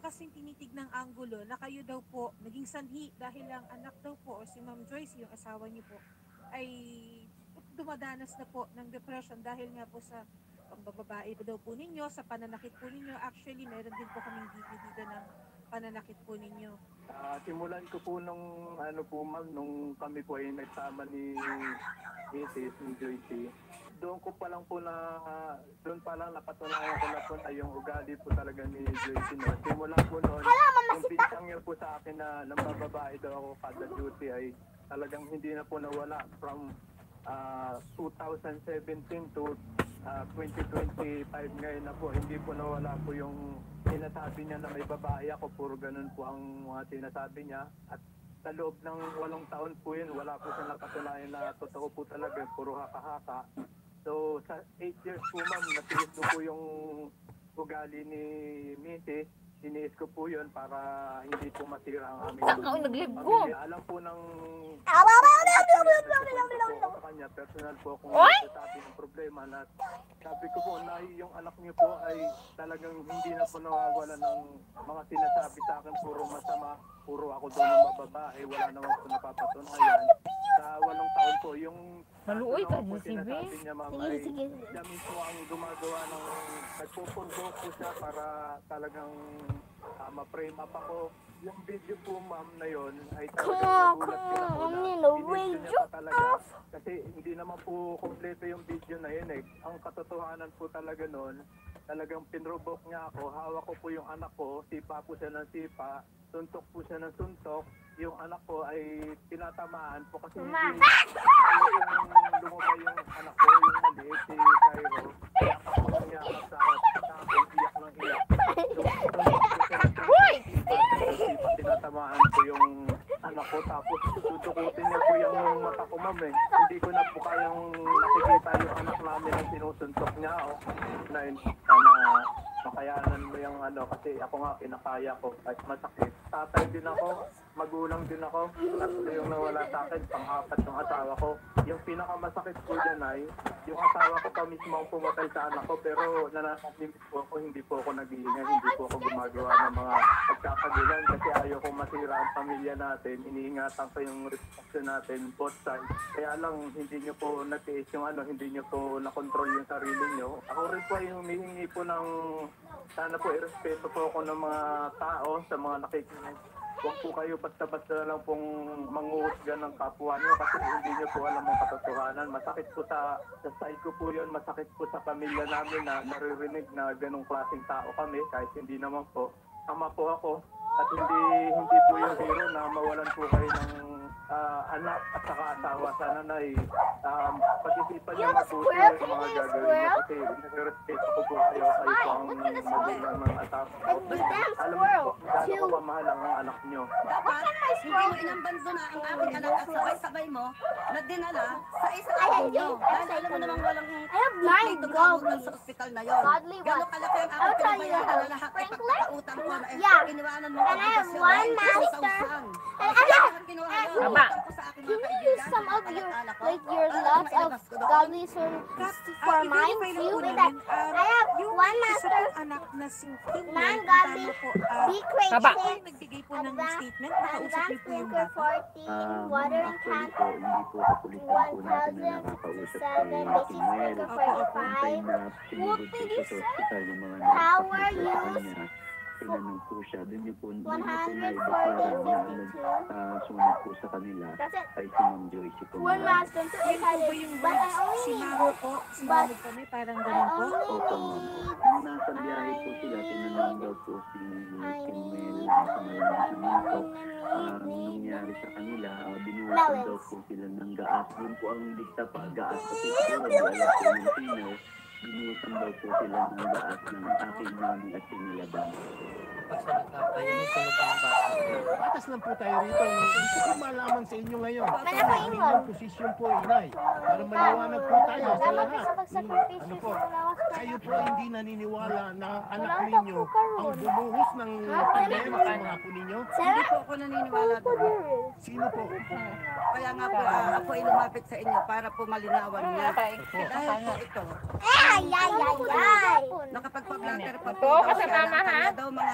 kasing tinitignang anggulo na kayo daw po naging sanhi dahil ang anak daw po o si Ma'am Joyce, yung asawa niyo po, ay dumadanas na po ng depression dahil nga po sa pambababae daw po ninyo, sa pananakit po ninyo. Actually, meron din po kaming video dito ng pananakit po ninyo. Simulan ko po nung ma'am, nung kami po ay nagsama ni Mrs. Joyce. Doon ko pa lang po doon pa lang napatunayan ko na po na yung ugali po talaga ni Joyce. No? Simulan po noon, yung pinsang niya po sa akin na nambababae daw ako kada duty ay talagang hindi na po nawala from 2017 to 2025 ngayon na po. Hindi po nawala po yung sinasabi niya na may babae ako. Puro ganun po ang mga sinasabi niya. At sa loob ng 8 taon po yun, wala po siya napatunayan na totoo po talaga. Puro haka-haka. So sa 8 years po ma'am, natiis ko po yung ugali ni Mrs. Siniis ko po yun para hindi po masira ang aming pamilya. Alam po ng sa kanya, personal po kung sabi ng problema na sabi ko po na yung anak niyo po ay talagang hindi na po nawawala ng mga sinasabi sa akin, puro masama, puro ako doon ng mababae, wala naman po napapatunayan. Sa 8 taon po, yung Maluoy ka, sinasabi niya ma'am ay siya mismo ang gumagawa ng nagpupundo po siya para talagang ma-frame up ako. Yung video po ma'am na yon ay talagang nagulat niya talaga. Kasi hindi naman po kompleto yung video na yun eh. Ang katotohanan po talaga nun, talagang pinrobok niya ako. Hawak ko po yung anak ko, sipa po siya ng sipa, suntok po siya ng suntok. Yung anak ko ay tinatamaan po kasi hindi lumabay yung anak ko, yung maliit, si Cairo. Iyak niya sa akin, iyak ng iyak. Tinatamaan ko yung anak ko, tapos tutukutin niya po yung mata ko ma'am eh. Hindi ko na po kayang nakikita yung anak namin ang sinusuntok niya. Na sana makayanan mo yung kasi ako nga kinakaya ko kahit masakit. Tatay din ako, magulang din ako. Tatlo yung nawala sa akin, pang-apat yung asawa ko. Yung pinakamasakit po dyan ay, yung asawa ko pa mismo ang pumatay sa anak ko, pero nananaklimit po ako, hindi po ako nag-iingay, hindi po ako gumagawa ng mga pagkakagulan kasi ayaw kong masira ang pamilya natin. Iniingatan ko yung reputasyon natin, both sides. Kaya lang, hindi nyo po natiis yung hindi nyo po nakontrol yung sarili nyo. Ako rin po yung humihingi po ng, sana po irespeto po ako ng mga tao, sa mga nakikinig. Huwag po kayo basta-basta na lang pong manguhusga ng kapwa nyo kasi hindi nyo po alam ang katotohanan. Masakit po sa side ko po yun, masakit po sa pamilya namin na naririnig na ganong klaseng tao kami kahit hindi naman po. Tama po ako at hindi po yung hero na mawalan po kayo ng anak at saka asawa. Sana na pag-isipan nyo mabuti yung mga gagawin nyo kasi nag-respeto ko po kayo po ang magulang ng asawa ko. Alam mo po, gano'n ko pamahal ang anak nyo. Dapat, hindi mo inambando na ang aking anak at sabay-sabay mo na dinala sa isang agenyo. Dahil alam mo namang walang dito gamutan sa ospital na yun. Gano'n kalaki ang aking pinabayaran na lahat ay pagkakautang ko na iniwanan mo ang obligasyon dahil sa usang. Can you use some of your lots of godly for mine too? I have one master, non-godly, be creative, nagbigay po ng statement, advanced thinker 14, watering can 1007, basic thinker 45, power use tinanong po siya, doon niyo po 140, sunod po sa kanila ay si Ma'am Joyce po. one master, Yun po ba yung words? Si Mamo po, si Mamo po may parang ganun po? Opo ma'am. Nung nasa biyahe po sila, tinanong daw po si Kimel sa malaman po. Nangyari sa kanila, binuwasan daw po sila ng gaas. Doon po ang dikta pa, gaas kasi siguro, di alam po ng Pinaw. Binuwasan daw po sila ng gaas ng aking mami at sinilabang. Patas lang po tayo rito. Gusto ko malaman sa inyo ngayon. Ang inyong posisyon po, inay. Para maliwanag po tayo sa lahat. Ano po, kayo po hindi naniniwala na anak ninyo ang bumuhos ng problema sa mga apo ninyo? Hindi po ako naniniwala doon. Sino po? Kaya nga po, ako ay lumapit sa inyo para po malinawan niya. Dahil po ito, ay, nakapagpablatter pa po daw siya na kanya daw mga